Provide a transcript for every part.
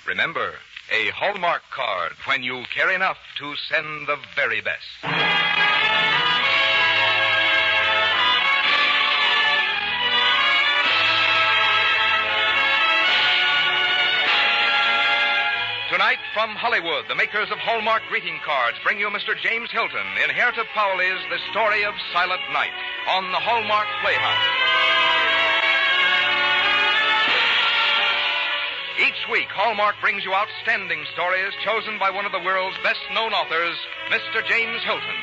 Remember, a Hallmark card when you care enough to send the very best. Tonight, from Hollywood, the makers of Hallmark greeting cards bring you Mr. James Hilton in Herta Pauley's The Story of Silent Night on the Hallmark Playhouse. Each week, Hallmark brings you outstanding stories chosen by one of the world's best-known authors, Mr. James Hilton.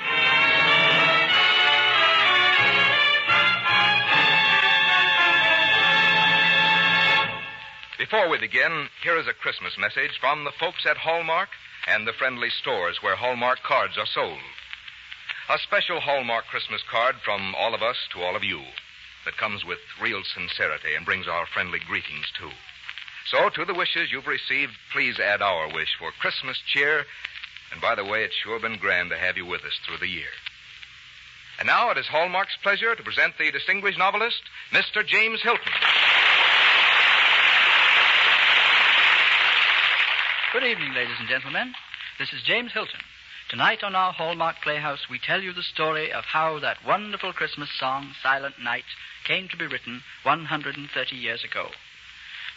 Before we begin, here is a Christmas message from the folks at Hallmark and the friendly stores where Hallmark cards are sold. A special Hallmark Christmas card from all of us to all of you that comes with real sincerity and brings our friendly greetings, too. So, to the wishes you've received, please add our wish for Christmas cheer. And by the way, it's sure been grand to have you with us through the year. And now it is Hallmark's pleasure to present the distinguished novelist, Mr. James Hilton. Good evening, ladies and gentlemen. This is James Hilton. Tonight on our Hallmark Playhouse, we tell you the story of how that wonderful Christmas song, Silent Night, came to be written 130 years ago.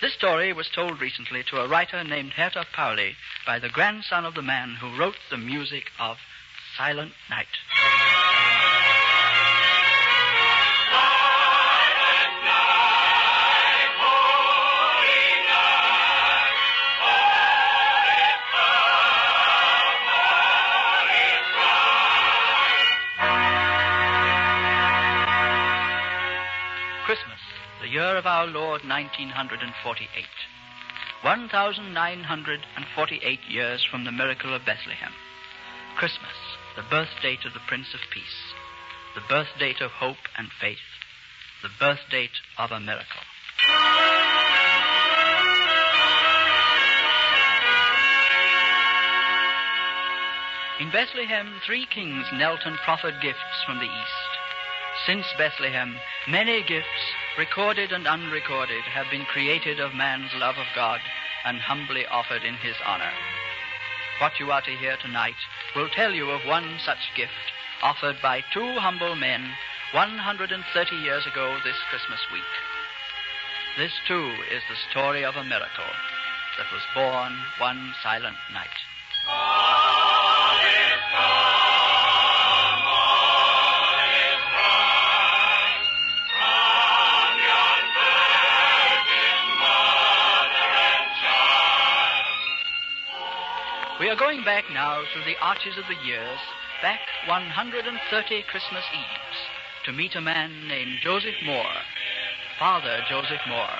This story was told recently to a writer named Herta Pauley by the grandson of the man who wrote the music of Silent Night. Christmas, the year of our Lord 1948. 1,948 years from the miracle of Bethlehem. Christmas, the birth date of the Prince of Peace. The birth date of hope and faith. The birth date of a miracle. In Bethlehem, 3 kings knelt and proffered gifts from the east. Since Bethlehem, many gifts, recorded and unrecorded, have been created of man's love of God and humbly offered in his honor. What you are to hear tonight will tell you of one such gift offered by 2 humble men 130 years ago this Christmas week. This, too, is the story of a miracle that was born one silent night. All is gone. We are going back now through the arches of the years, back 130 Christmas Eves, to meet a man named Joseph Moore, Father Joseph Moore.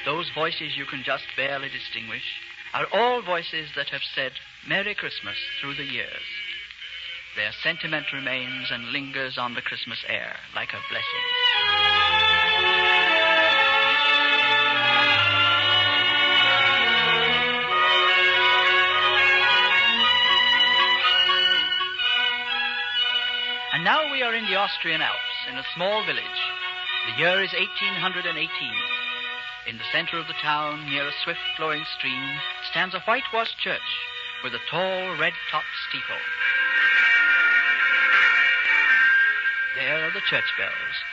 Those voices you can just barely distinguish are all voices that have said Merry Christmas through the years. Their sentiment remains and lingers on the Christmas air like a blessing. And now we are in the Austrian Alps, in a small village. The year is 1818. In the center of the town, near a swift-flowing stream, stands a whitewashed church with a tall, red-topped steeple. There are the church bells.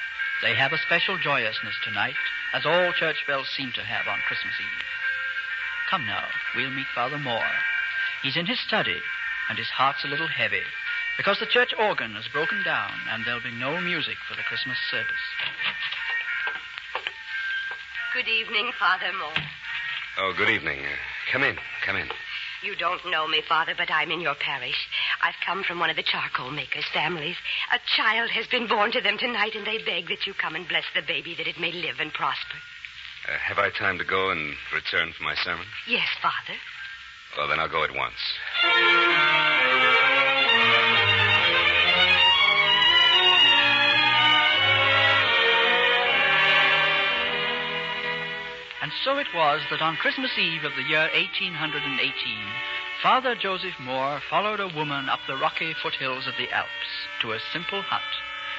They have a special joyousness tonight, as all church bells seem to have on Christmas Eve. Come now, we'll meet Father Moore. He's in his study, and his heart's a little heavy, because the church organ has broken down and there'll be no music for the Christmas service. Good evening, Father Moore. Oh, good evening. Come in. You don't know me, Father, but I'm in your parish. I've come from one of the charcoal makers' families. A child has been born to them tonight, and they beg that you come and bless the baby that it may live and prosper. Have I time to go and return for my sermon? Yes, Father. Well, then I'll go at once. And so it was that on Christmas Eve of the year 1818, Father Joseph Moore followed a woman up the rocky foothills of the Alps to a simple hut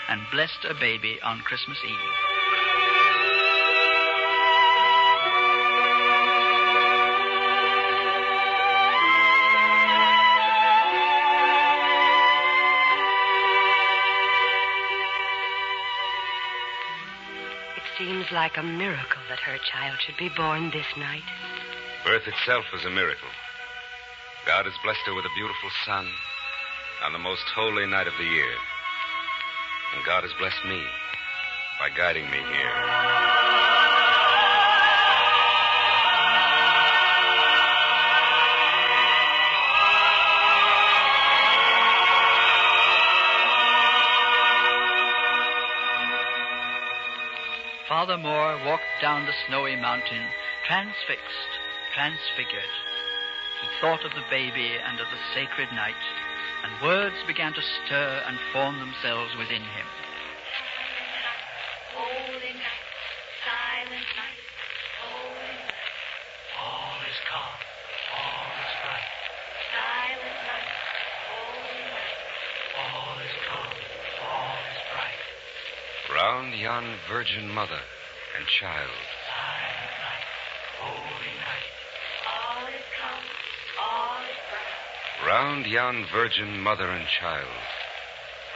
and blessed a baby on Christmas Eve. seems like a miracle that her child should be born this night. Birth itself was a miracle. God has blessed her with a beautiful son on the most holy night of the year. And God has blessed me by guiding me here. Father Moore walked down the snowy mountain, transfixed, transfigured. He thought of the baby and of the sacred night, and words began to stir and form themselves within him. Holy night, silent night, holy night. All is calm, all is bright. Silent night, holy night. All is calm, all is bright. Round yon virgin mother and child. Silent night, holy night. All is calm, all is bright. Round yon virgin mother and child.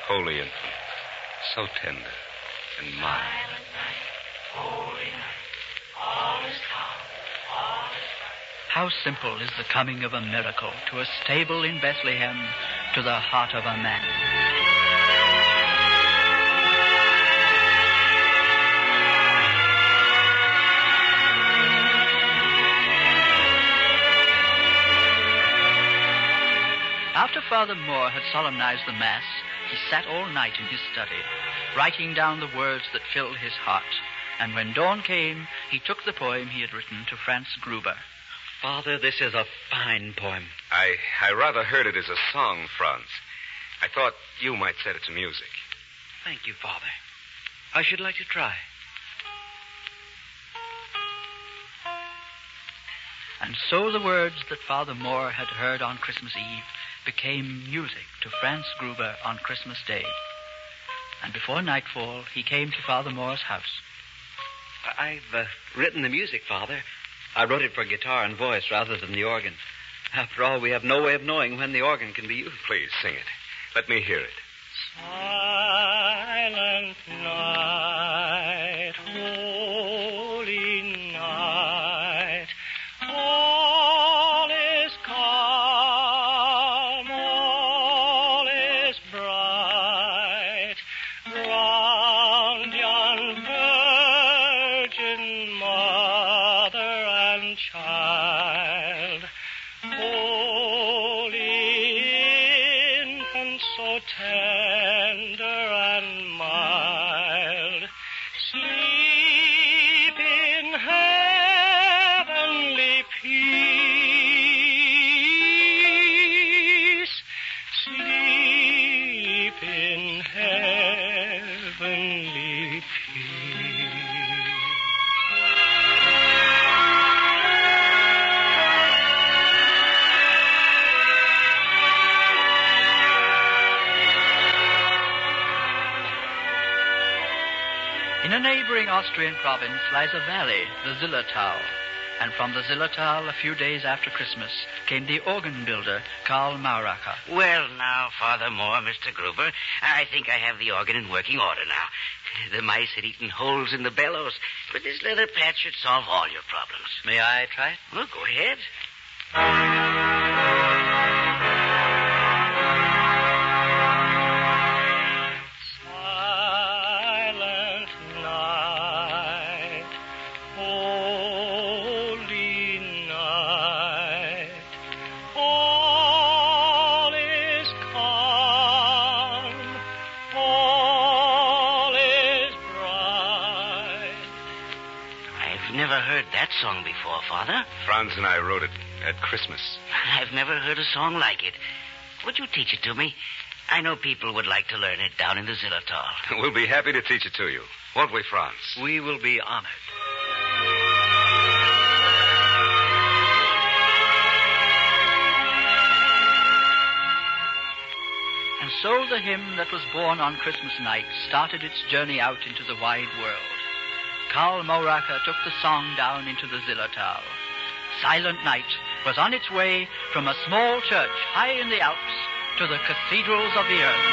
Holy infant, so tender and mild. Silent night, holy night. All is calm, all is bright. How simple is the coming of a miracle to a stable in Bethlehem, to the heart of a man. After Father Moore had solemnized the Mass, he sat all night in his study, writing down the words that filled his heart. And when dawn came, he took the poem he had written to Franz Gruber. Father, this is a fine poem. I rather heard it as a song, Franz. I thought you might set it to music. Thank you, Father. I should like to try. And so the words that Father Moore had heard on Christmas Eve became music to Franz Gruber on Christmas Day. And before nightfall, he came to Father Moore's house. I've written the music, Father. I wrote it for guitar and voice rather than the organ. After all, we have no way of knowing when the organ can be used. Please, sing it. Let me hear it. Silent night, holy night, all is calm, all is bright, round yon virgin mother and child, holy infant so tender and mild, sleep in heavenly peace, sleep in heavenly peace. In a neighboring Austrian province lies a valley, the Zillertal. And from the Zillertal, a few days after Christmas, came the organ builder, Karl Mauracher. Well, now, Father Moore, Mr. Gruber, I think I have the organ in working order now. The mice had eaten holes in the bellows, but this leather patch should solve all your problems. May I try it? Well, go ahead. Silent night, holy night, all is calm, all is bright. I've never heard that song before, Father. Franz and I wrote it at Christmas. I've never heard a song like it. Would you teach it to me? I know people would like to learn it down in the Zillertal. We'll be happy to teach it to you. Won't we, Franz? We will be honored. And so the hymn that was born on Christmas night started its journey out into the wide world. Karl Mauracher took the song down into the Zillertal. Silent Night was on its way from a small church high in the Alps to the cathedrals of the earth.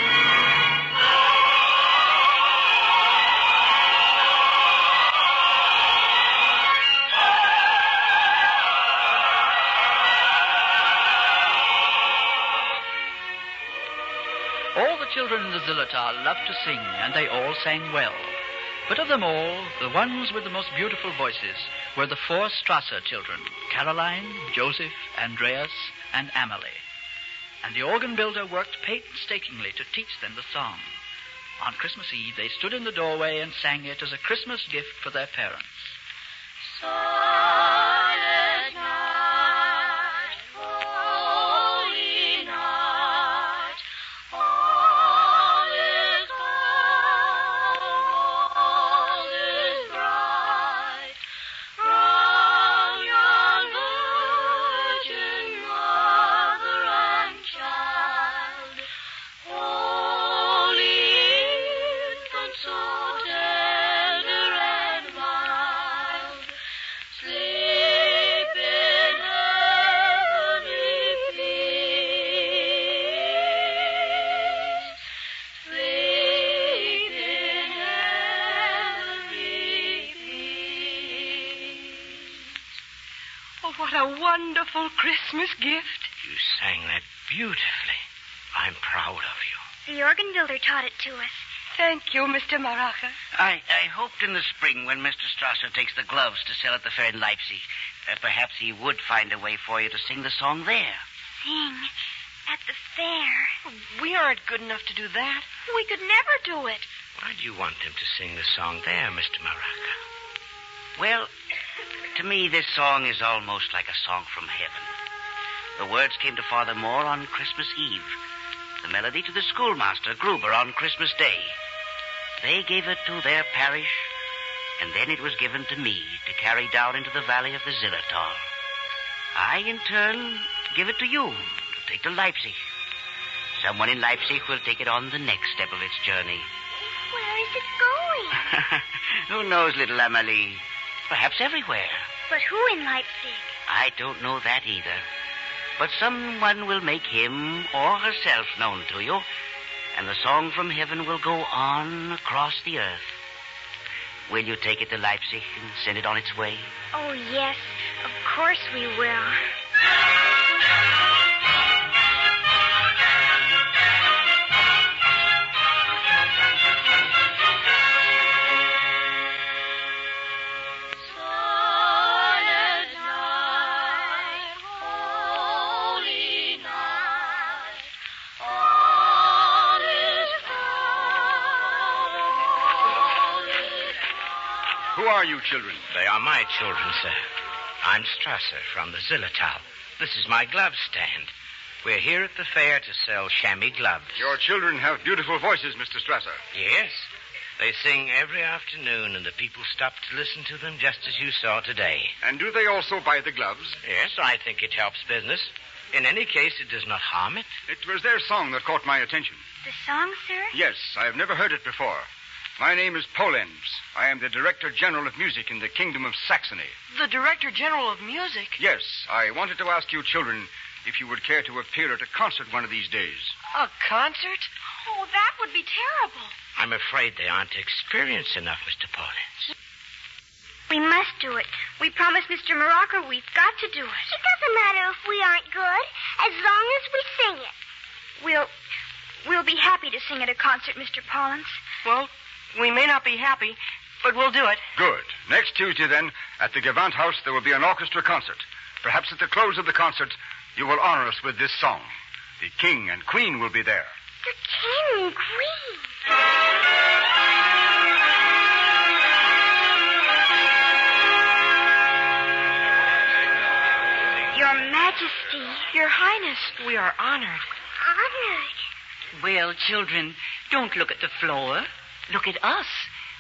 children in the Zillertal loved to sing, and they all sang well. But of them all, the ones with the most beautiful voices were the 4 Strasser children, Caroline, Joseph, Andreas, and Amalie. And the organ builder worked painstakingly to teach them the song. On Christmas Eve, they stood in the doorway and sang it as a Christmas gift for their parents. Silent night, holy night, all is calm, all is bright. Round yon Virgin Mother and Child, holy infant, so tender and mild, sleep in heavenly peace. Sleep in heavenly peace. Oh, what a wonderful Christmas gift. You sang that beautifully. I'm proud of you. The organ builder taught it to us. Thank you, Mr. Maracha. I hoped in the spring when Mr. Strasser takes the gloves to sell at the fair in Leipzig, perhaps he would find a way for you to sing the song there. Sing at the fair. We aren't good enough to do that. We could never do it. Why do you want him to sing the song there, Mr. Maraca? Well, to me, this song is almost like a song from heaven. The words came to Father Moore on Christmas Eve. The melody to the schoolmaster, Gruber, on Christmas Day. They gave it to their parish, and then it was given to me to carry down into the valley of the Zillertal. I, in turn, give it to you to take to Leipzig. Someone in Leipzig will take it on the next step of its journey. Where is it going? Who knows, little Amalie? Perhaps everywhere. But who in Leipzig? I don't know that either. But someone will make him or herself known to you, and the song from heaven will go on across the earth. Will you take it to Leipzig and send it on its way? Oh, yes. Of course we will. Silent night, holy night, all is calm, all is calm. Who are you children? They are my children, sir. I'm Strasser from the Zillertal. This is my glove stand. We're here at the fair to sell chamois gloves. Your children have beautiful voices, Mr. Strasser. Yes. They sing every afternoon, and the people stop to listen to them just as you saw today. And do they also buy the gloves? Yes, I think it helps business. In any case, it does not harm it. It was their song that caught my attention. The song, sir? Yes, I have never heard it before. My name is Polenz. I am the Director General of Music in the Kingdom of Saxony. The Director General of Music? Yes, I wanted to ask you children if you would care to appear at a concert one of these days. A concert? Oh, that would be terrible. I'm afraid they aren't experienced enough, Mr. Pollins. We must do it. We promised Mr. Morocco we've got to do it. It doesn't matter if we aren't good, as long as we sing it. We'll be happy to sing at a concert, Mr. Pollins. Well, we may not be happy, but we'll do it. Good. Next Tuesday, then, at the Gewandhaus, there will be an orchestra concert. Perhaps at the close of the concert, you will honor us with this song. The King and Queen will be there. The King and Queen. Your Majesty. Your Highness, we are honored. Honored. Well, children, don't look at the floor. Look at us.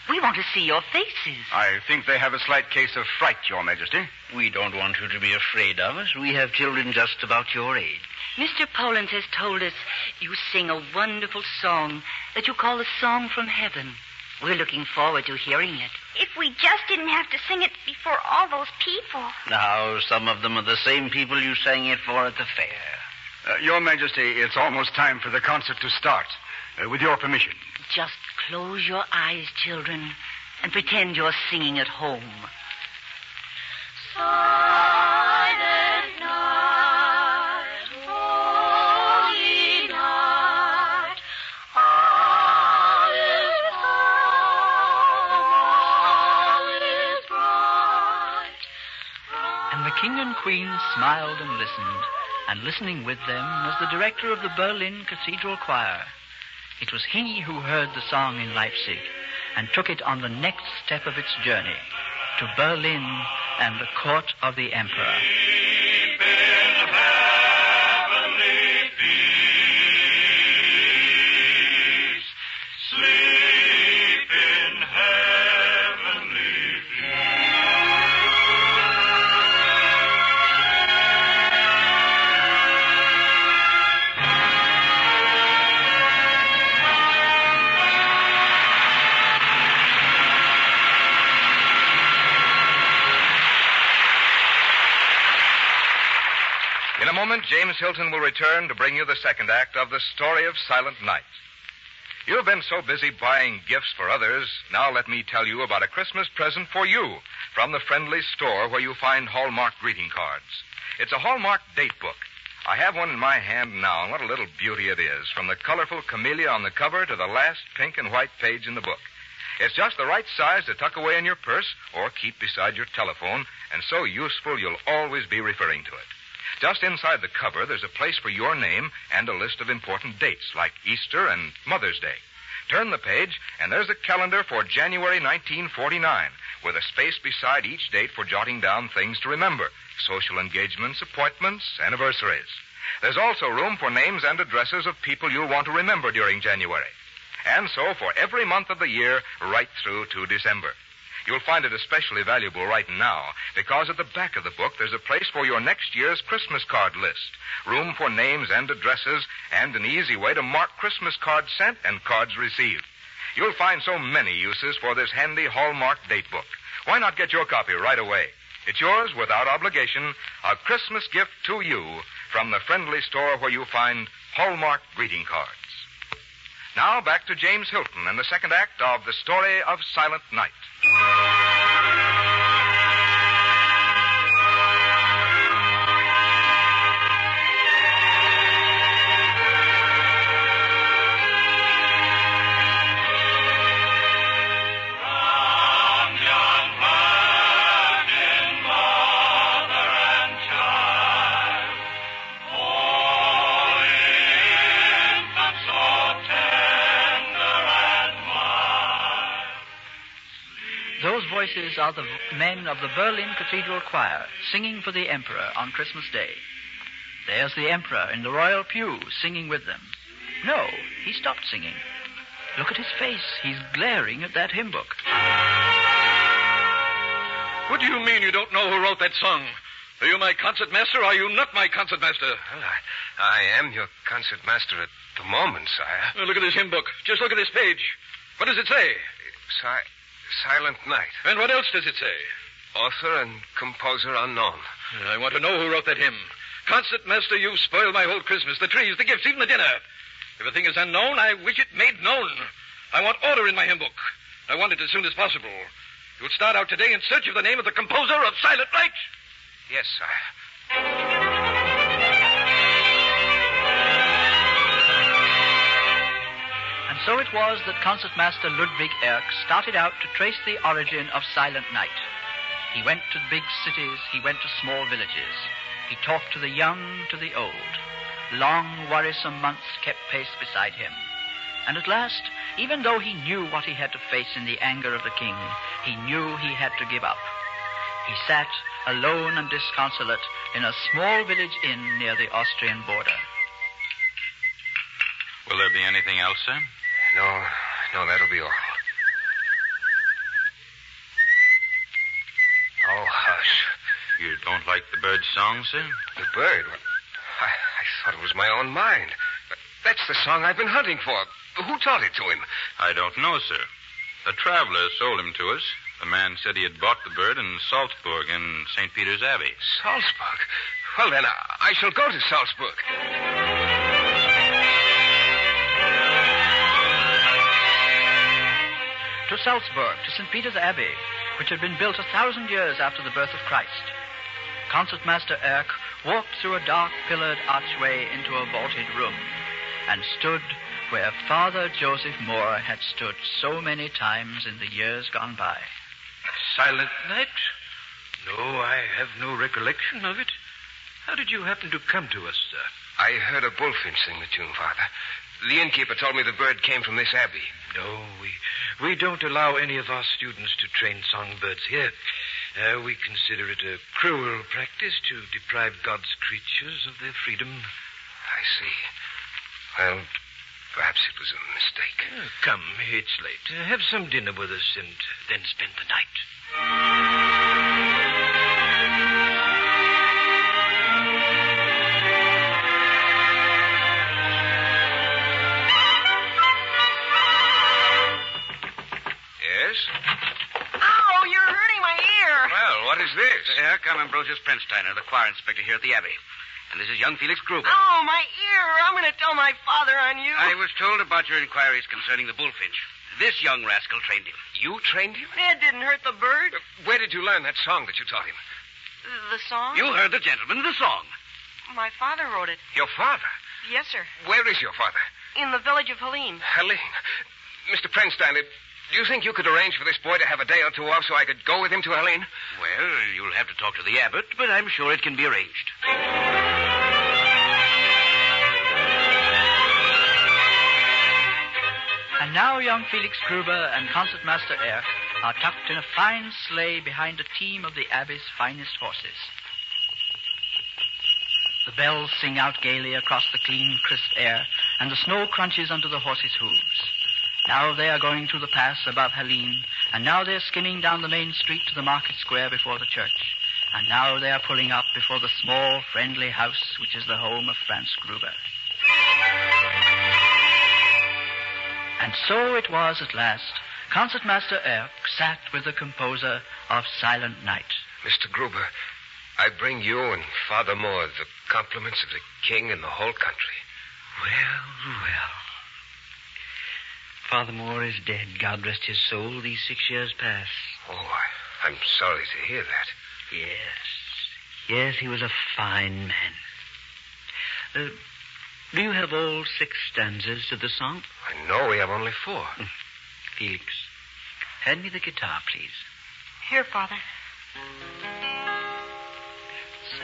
We want to see your faces. I think they have a slight case of fright, Your Majesty. We don't want you to be afraid of us. We have children just about your age. Mr. Pollins has told us you sing a wonderful song that you call a song from heaven. We're looking forward to hearing it. If we just didn't have to sing it before all those people. Now, some of them are the same people you sang it for at the fair. Your Majesty, it's almost time for the concert to start. With your permission. Just close your eyes, children, and pretend you're singing at home. Silent night, holy night, And the king and queen smiled and listened, and listening with them was the director of the Berlin Cathedral Choir. It was he who heard the song in Leipzig and took it on the next step of its journey to Berlin and the court of the emperor. In a moment, James Hilton will return to bring you the second act of The Story of Silent Night. You've been so busy buying gifts for others, now let me tell you about a Christmas present for you from the friendly store where you find Hallmark greeting cards. It's a Hallmark date book. I have one in my hand now, and what a little beauty it is, from the colorful camellia on the cover to the last pink and white page in the book. It's just the right size to tuck away in your purse or keep beside your telephone, and so useful you'll always be referring to it. Just inside the cover, there's a place for your name and a list of important dates, like Easter and Mother's Day. Turn the page, and there's a calendar for January 1949, with a space beside each date for jotting down things to remember, social engagements, appointments, anniversaries. There's also room for names and addresses of people you'll want to remember during January. And so for every month of the year, right through to December. You'll find it especially valuable right now because at the back of the book there's a place for your next year's Christmas card list, room for names and addresses, and an easy way to mark Christmas cards sent and cards received. You'll find so many uses for this handy Hallmark date book. Why not get your copy right away? It's yours without obligation, a Christmas gift to you from the friendly store where you find Hallmark greeting cards. Now back to James Hilton and the second act of The Story of Silent Night. Those voices are the men of the Berlin Cathedral Choir singing for the emperor on Christmas Day. There's the emperor in the royal pew singing with them. No, he stopped singing. Look at his face. He's glaring at that hymn book. What do you mean you don't know who wrote that song? Are you my concert master or are you not my concert master? Well, I am your concert master at the moment, sire. Look at this hymn book. Just look at this page. What does it say? Silent Night. And what else does it say? Author and composer unknown. I want to know who wrote that hymn. Concert master, you've spoiled my whole Christmas. The trees, the gifts, even the dinner. If a thing is unknown, I wish it made known. I want order in my hymn book. I want it as soon as possible. You'll start out today in search of the name of the composer of Silent Night. Yes, sire. And so it was that Concertmaster Ludwig Erck started out to trace the origin of Silent Night. He went to big cities, he went to small villages. He talked to the young, to the old. Long, worrisome months kept pace beside him. And at last, even though he knew what he had to face in the anger of the king, he knew he had to give up. He sat, alone and disconsolate, in a small village inn near the Austrian border. Will there be anything else, sir? No, that'll be all. Oh, hush. You don't like the bird's song, sir? The bird? I thought it was my own mind. That's the song I've been hunting for. Who taught it to him? I don't know, sir. A traveler sold him to us. The man said he had bought the bird in Salzburg in St. Peter's Abbey. Salzburg? Well, then, I shall go to Salzburg. To Salzburg, to St. Peter's Abbey, which had been built 1,000 years after the birth of Christ. Concertmaster Erck walked through a dark pillared archway into a vaulted room and stood where Father Joseph Moore had stood so many times in the years gone by. Silent Night? No, I have no recollection of it. How did you happen to come to us, sir? I heard a bullfinch sing the tune, Father. The innkeeper told me the bird came from this abbey. No, we don't allow any of our students to train songbirds here. We consider it a cruel practice to deprive God's creatures of their freedom. I see. Well, perhaps it was a mistake. Come, it's late. Have some dinner with us and then spend the night. Ow, you're hurting my ear. Well, what is this? Here come Ambrosius Prinsteiner, the choir inspector here at the Abbey. And this is young Felix Gruber. Oh, my ear. I'm going to tell my father on you. I was told about your inquiries concerning the bullfinch. This young rascal trained him. You trained him? It didn't hurt the bird. Where did you learn that song that you taught him? The song? You heard the gentleman, the song. My father wrote it. Your father? Yes, sir. Where is your father? In the village of Helene. Helene. Mr. Prinsteiner, do you think you could arrange for this boy to have a day or two off so I could go with him to Helene? Well, you'll have to talk to the abbot, but I'm sure it can be arranged. And now young Felix Gruber and concertmaster Erk are tucked in a fine sleigh behind a team of the Abbey's finest horses. The bells sing out gaily across the clean, crisp air, and the snow crunches under the horses' hooves. Now they are going through the pass above Helene, and now they're skimming down the main street to the market square before the church, and now they are pulling up before the small, friendly house which is the home of Franz Gruber. And so it was at last. Concertmaster Erk sat with the composer of Silent Night. Mr. Gruber, I bring you and Father Moore the compliments of the king and the whole country. Well. Father Moore is dead, God rest his soul, these 6 years past. Oh, I'm sorry to hear that. Yes, he was a fine man. Do you have all 6 stanzas of the song? I know we have only 4. Felix, hand me the guitar, please. Here, Father.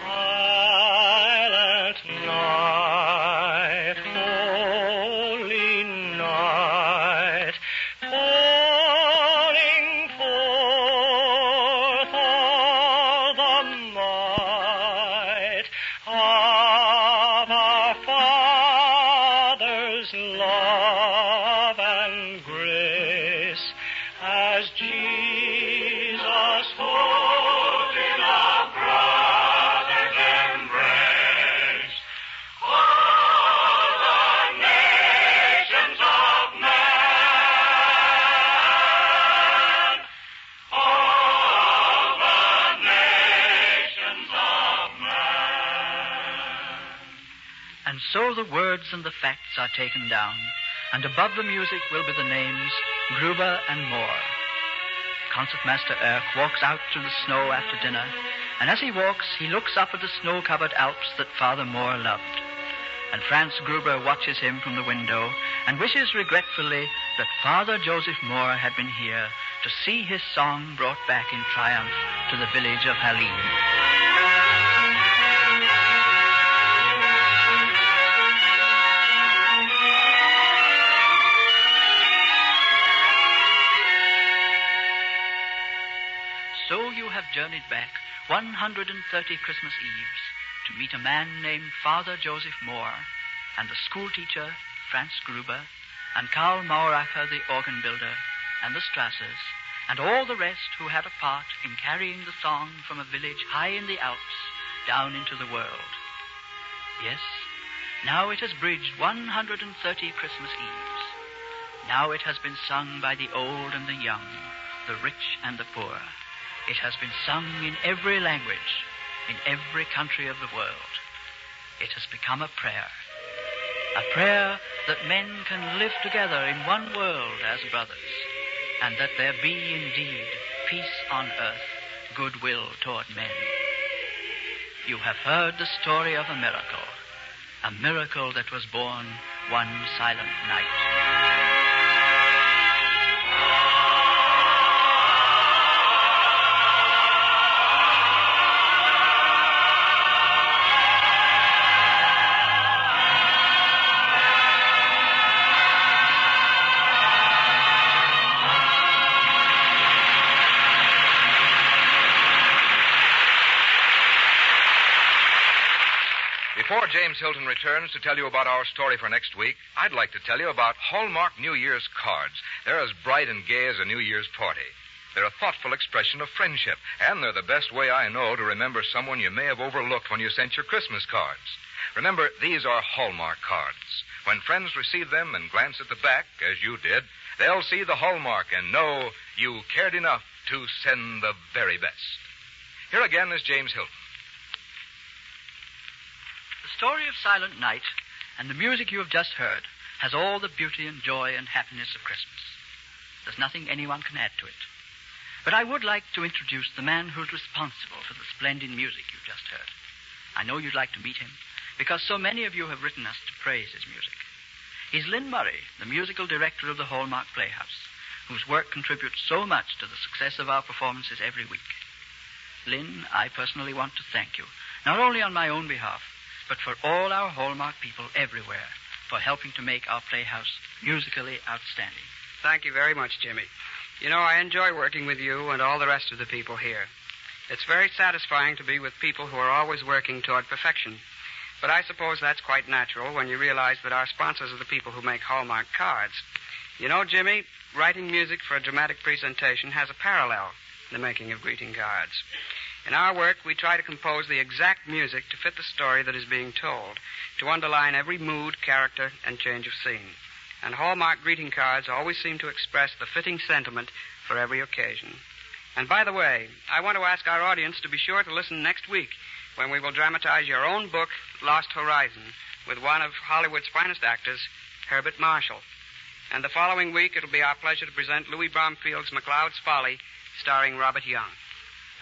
Silent night, holy night, pouring forth all the might of our Father's love and grace, as Jesus holds in a brother's embrace all the nations of man, all the nations of man. And so the words and the facts are taken down, and above the music will be the names Gruber and Moore. Concertmaster Erk walks out through the snow after dinner, and as he walks, he looks up at the snow-covered Alps that Father Moore loved. And Franz Gruber watches him from the window and wishes regretfully that Father Joseph Moore had been here to see his song brought back in triumph to the village of Helene. So you have journeyed back 130 Christmas Eves to meet a man named Father Joseph Moore, and the schoolteacher, Franz Gruber, and Karl Mauracher, the organ builder, and the Strassers, and all the rest who had a part in carrying the song from a village high in the Alps down into the world. Yes, now it has bridged 130 Christmas Eves. Now it has been sung by the old and the young, the rich and the poor. It has been sung in every language, in every country of the world. It has become a prayer that men can live together in one world as brothers, and that there be indeed peace on earth, goodwill toward men. You have heard the story of a miracle that was born one silent night. Before James Hilton returns to tell you about our story for next week, I'd like to tell you about Hallmark New Year's cards. They're as bright and gay as a New Year's party. They're a thoughtful expression of friendship, and they're the best way I know to remember someone you may have overlooked when you sent your Christmas cards. Remember, these are Hallmark cards. When friends receive them and glance at the back, as you did, they'll see the hallmark and know you cared enough to send the very best. Here again is James Hilton. The story of Silent Night and the music you have just heard has all the beauty and joy and happiness of Christmas. There's nothing anyone can add to it. But I would like to introduce the man who's responsible for the splendid music you just heard. I know you'd like to meet him, because so many of you have written us to praise his music. He's Lynn Murray, the musical director of the Hallmark Playhouse, whose work contributes so much to the success of our performances every week. Lynn, I personally want to thank you, not only on my own behalf, but for all our Hallmark people everywhere for helping to make our Playhouse musically outstanding. Thank you very much, Jimmy. You know, I enjoy working with you and all the rest of the people here. It's very satisfying to be with people who are always working toward perfection. But I suppose that's quite natural when you realize that our sponsors are the people who make Hallmark cards. You know, Jimmy, writing music for a dramatic presentation has a parallel in the making of greeting cards. In our work, we try to compose the exact music to fit the story that is being told, to underline every mood, character, and change of scene. And Hallmark greeting cards always seem to express the fitting sentiment for every occasion. And by the way, I want to ask our audience to be sure to listen next week when we will dramatize your own book, Lost Horizon, with one of Hollywood's finest actors, Herbert Marshall. And the following week, it'll be our pleasure to present Louis Bromfield's MacLeod's Folly, starring Robert Young.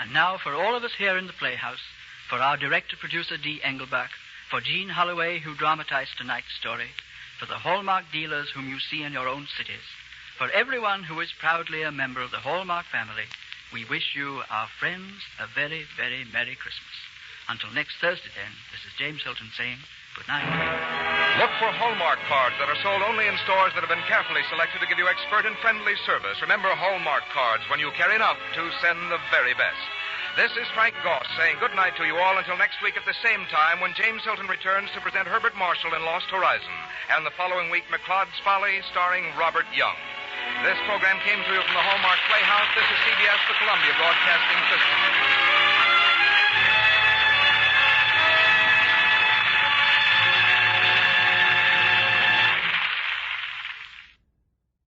And now, for all of us here in the Playhouse, for our director-producer, Dee Engelbach, for Jean Holloway, who dramatized tonight's story, for the Hallmark dealers whom you see in your own cities, for everyone who is proudly a member of the Hallmark family, we wish you, our friends, a very, very Merry Christmas. Until next Thursday, then, this is James Hilton saying good night. Look for Hallmark cards that are sold only in stores that have been carefully selected to give you expert and friendly service. Remember Hallmark cards when you care enough to send the very best. This is Frank Goss saying good night to you all until next week at the same time when James Hilton returns to present Herbert Marshall in Lost Horizon, and the following week, MacLeod's Folly, starring Robert Young. This program came to you from the Hallmark Playhouse. This is CBS, the Columbia Broadcasting System.